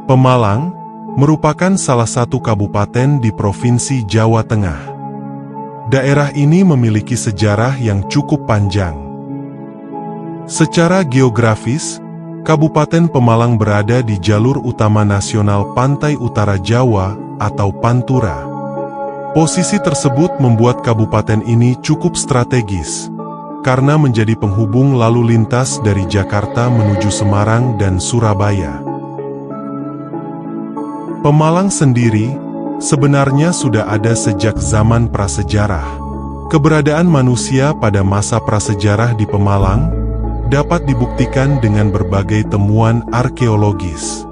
Pemalang merupakan salah satu kabupaten di Provinsi Jawa Tengah. Daerah ini memiliki sejarah yang cukup panjang. Secara geografis, Kabupaten Pemalang berada di jalur utama nasional Pantai Utara Jawa atau Pantura. Posisi tersebut membuat kabupaten ini cukup strategis, karena menjadi penghubung lalu lintas dari Jakarta menuju Semarang dan Surabaya. Pemalang sendiri sebenarnya sudah ada sejak zaman prasejarah. Keberadaan manusia pada masa prasejarah di Pemalang dapat dibuktikan dengan berbagai temuan arkeologis.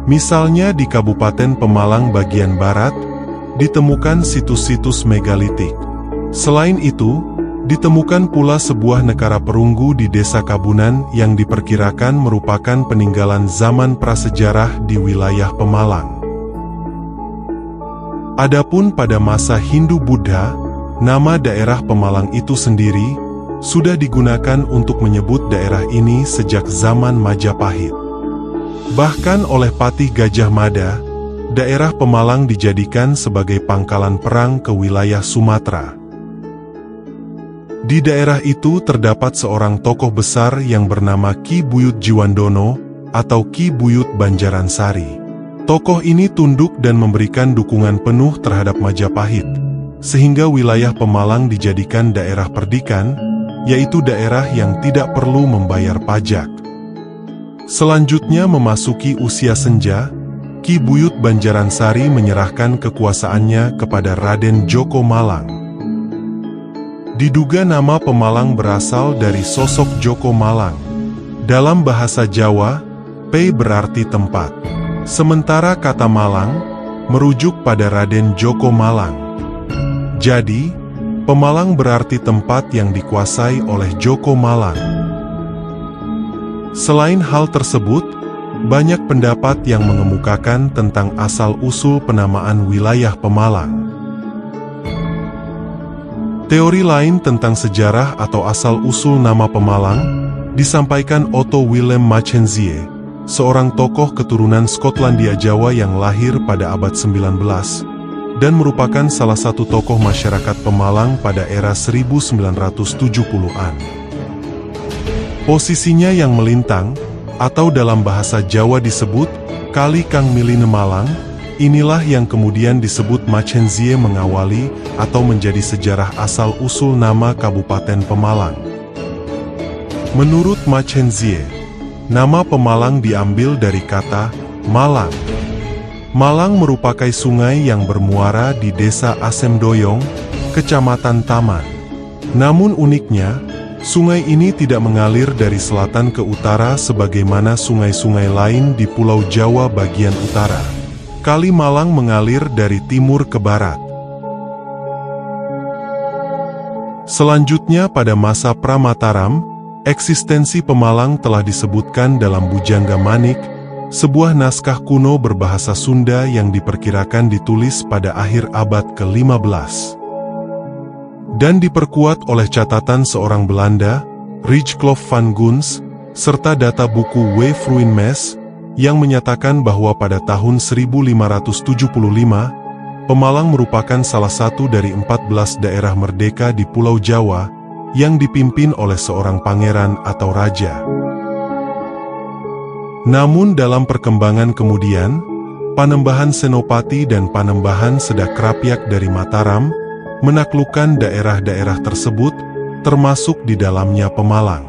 Misalnya di Kabupaten Pemalang bagian barat, ditemukan situs-situs megalitik. Selain itu, ditemukan pula sebuah nekara perunggu di Desa Kabunan yang diperkirakan merupakan peninggalan zaman prasejarah di wilayah Pemalang. Adapun pada masa Hindu-Buddha, nama daerah Pemalang itu sendiri sudah digunakan untuk menyebut daerah ini sejak zaman Majapahit. Bahkan oleh Patih Gajah Mada, daerah Pemalang dijadikan sebagai pangkalan perang ke wilayah Sumatera. Di daerah itu terdapat seorang tokoh besar yang bernama Ki Buyut Jiwandono atau Ki Buyut Banjaransari. Tokoh ini tunduk dan memberikan dukungan penuh terhadap Majapahit, sehingga wilayah Pemalang dijadikan daerah perdikan, yaitu daerah yang tidak perlu membayar pajak. Selanjutnya memasuki usia senja, Ki Buyut Banjaransari menyerahkan kekuasaannya kepada Raden Djoko Malang. Diduga nama Pemalang berasal dari sosok Djoko Malang. Dalam bahasa Jawa, Pei berarti tempat, sementara kata Malang merujuk pada Raden Djoko Malang. Jadi, Pemalang berarti tempat yang dikuasai oleh Djoko Malang. Selain hal tersebut, banyak pendapat yang mengemukakan tentang asal-usul penamaan wilayah Pemalang. Teori lain tentang sejarah atau asal-usul nama Pemalang disampaikan Otto Willem Mackenzie, seorang tokoh keturunan Skotlandia Jawa yang lahir pada abad 19 dan merupakan salah satu tokoh masyarakat Pemalang pada era 1970-an. Posisinya yang melintang, atau dalam bahasa Jawa disebut Kali Kang Miline Malang, inilah yang kemudian disebut Mackenzie mengawali atau menjadi sejarah asal-usul nama Kabupaten Pemalang. Menurut Mackenzie, nama Pemalang diambil dari kata Malang. Malang merupakan sungai yang bermuara di Desa Asemdoyong, Kecamatan Taman. Namun uniknya, sungai ini tidak mengalir dari selatan ke utara sebagaimana sungai-sungai lain di Pulau Jawa bagian utara. Kali Malang mengalir dari timur ke barat. Selanjutnya pada masa Pramataram, eksistensi Pemalang telah disebutkan dalam Bujangga Manik, sebuah naskah kuno berbahasa Sunda yang diperkirakan ditulis pada akhir abad ke-15. Dan diperkuat oleh catatan seorang Belanda, Rijklof van Guns, serta data buku W. Fruinmes, yang menyatakan bahwa pada tahun 1575, Pemalang merupakan salah satu dari 14 daerah merdeka di Pulau Jawa, yang dipimpin oleh seorang pangeran atau raja. Namun dalam perkembangan kemudian, Panembahan Senopati dan Panembahan Sedakrapyak dari Mataram menaklukkan daerah-daerah tersebut, termasuk di dalamnya Pemalang.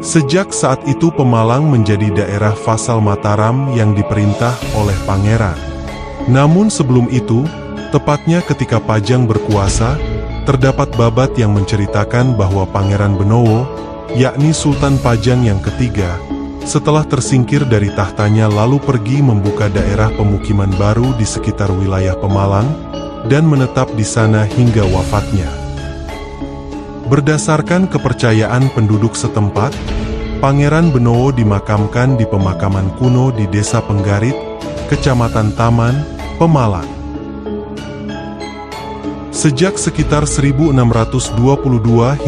Sejak saat itu Pemalang menjadi daerah vasal Mataram yang diperintah oleh pangeran. Namun sebelum itu, tepatnya ketika Pajang berkuasa, terdapat babat yang menceritakan bahwa Pangeran Benowo, yakni Sultan Pajang yang ketiga, setelah tersingkir dari tahtanya lalu pergi membuka daerah pemukiman baru di sekitar wilayah Pemalang, dan menetap di sana hingga wafatnya. Berdasarkan kepercayaan penduduk setempat, Pangeran Benowo dimakamkan di pemakaman kuno di Desa Penggarit, Kecamatan Taman, Pemalang. Sejak sekitar 1622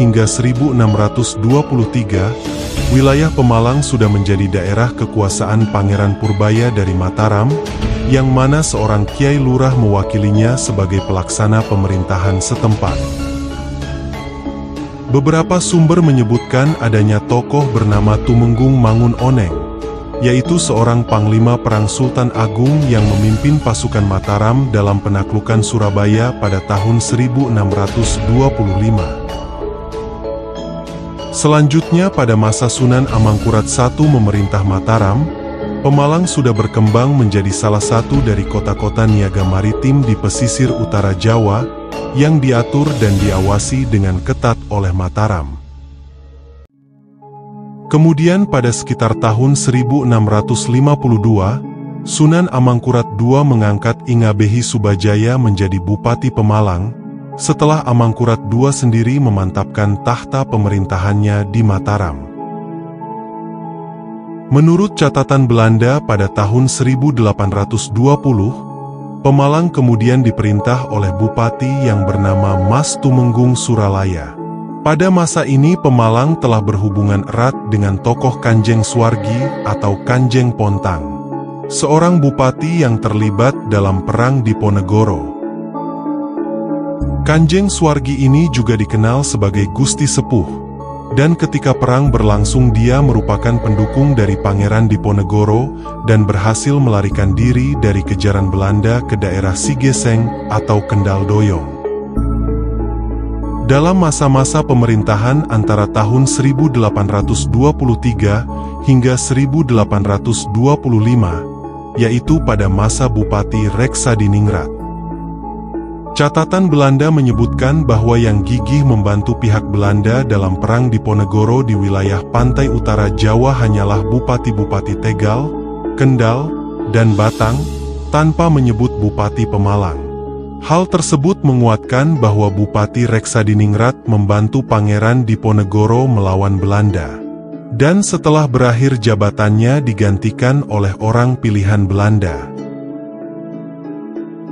hingga 1623, wilayah Pemalang sudah menjadi daerah kekuasaan Pangeran Purbaya dari Mataram, yang mana seorang Kiai Lurah mewakilinya sebagai pelaksana pemerintahan setempat. Beberapa sumber menyebutkan adanya tokoh bernama Tumenggung Mangun Oneng, yaitu seorang panglima perang Sultan Agung yang memimpin pasukan Mataram dalam penaklukan Surabaya pada tahun 1625. Selanjutnya pada masa Sunan Amangkurat I memerintah Mataram, Pemalang sudah berkembang menjadi salah satu dari kota-kota niaga maritim di pesisir utara Jawa yang diatur dan diawasi dengan ketat oleh Mataram. Kemudian pada sekitar tahun 1652, Sunan Amangkurat II mengangkat Ingabehi Subajaya menjadi Bupati Pemalang, setelah Amangkurat II sendiri memantapkan tahta pemerintahannya di Mataram. Menurut catatan Belanda pada tahun 1820, Pemalang kemudian diperintah oleh Bupati yang bernama Mas Tumenggung Suralaya. Pada masa ini Pemalang telah berhubungan erat dengan tokoh Kanjeng Suwargi atau Kanjeng Pontang, seorang bupati yang terlibat dalam perang Diponegoro. Kanjeng Suwargi ini juga dikenal sebagai Gusti Sepuh, dan ketika perang berlangsung dia merupakan pendukung dari Pangeran Diponegoro dan berhasil melarikan diri dari kejaran Belanda ke daerah Sigeseng atau Kendal Doyong. Dalam masa-masa pemerintahan antara tahun 1823 hingga 1825, yaitu pada masa Bupati Reksadiningrat. Catatan Belanda menyebutkan bahwa yang gigih membantu pihak Belanda dalam perang Diponegoro di wilayah pantai utara Jawa hanyalah Bupati-Bupati Tegal, Kendal, dan Batang, tanpa menyebut Bupati Pemalang. Hal tersebut menguatkan bahwa Bupati Reksadiningrat membantu Pangeran Diponegoro melawan Belanda. Dan setelah berakhir jabatannya digantikan oleh orang pilihan Belanda.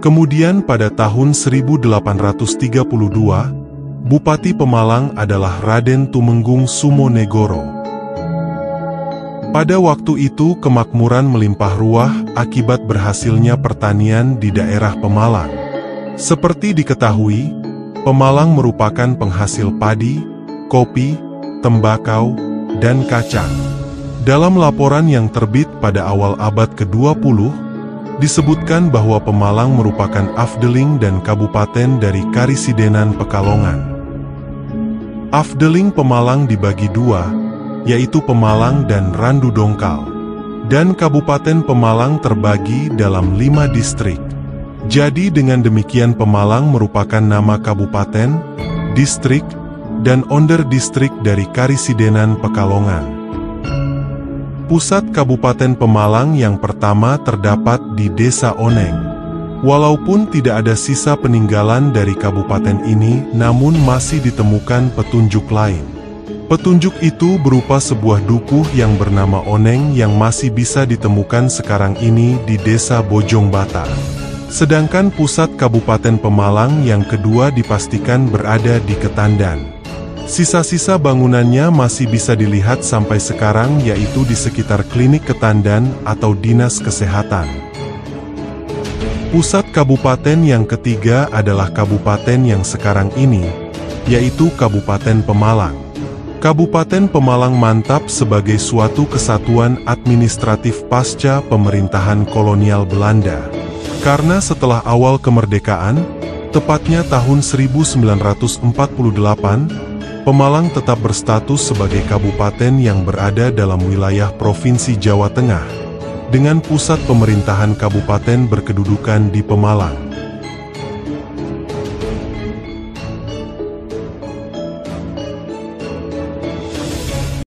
Kemudian pada tahun 1832, Bupati Pemalang adalah Raden Tumenggung Sumonegoro. Pada waktu itu kemakmuran melimpah ruah akibat berhasilnya pertanian di daerah Pemalang. Seperti diketahui, Pemalang merupakan penghasil padi, kopi, tembakau, dan kacang. Dalam laporan yang terbit pada awal abad ke-20, disebutkan bahwa Pemalang merupakan afdeling dan kabupaten dari Karisidenan Pekalongan. Afdeling Pemalang dibagi dua, yaitu Pemalang dan Randu Dongkal. Dan Kabupaten Pemalang terbagi dalam 5 distrik. Jadi dengan demikian Pemalang merupakan nama kabupaten, distrik, dan onder distrik dari Karisidenan Pekalongan. Pusat Kabupaten Pemalang yang pertama terdapat di Desa Oneng. Walaupun tidak ada sisa peninggalan dari kabupaten ini, namun masih ditemukan petunjuk lain. Petunjuk itu berupa sebuah dukuh yang bernama Oneng yang masih bisa ditemukan sekarang ini di Desa Bojong Bata. Sedangkan pusat Kabupaten Pemalang yang kedua dipastikan berada di Ketandan. Sisa-sisa bangunannya masih bisa dilihat sampai sekarang, yaitu di sekitar Klinik Ketandan atau Dinas Kesehatan. Pusat kabupaten yang ketiga adalah kabupaten yang sekarang ini, yaitu Kabupaten Pemalang. Kabupaten Pemalang mantap sebagai suatu kesatuan administratif pasca pemerintahan kolonial Belanda. Karena setelah awal kemerdekaan, tepatnya tahun 1948, Pemalang tetap berstatus sebagai kabupaten yang berada dalam wilayah Provinsi Jawa Tengah, dengan pusat pemerintahan kabupaten berkedudukan di Pemalang.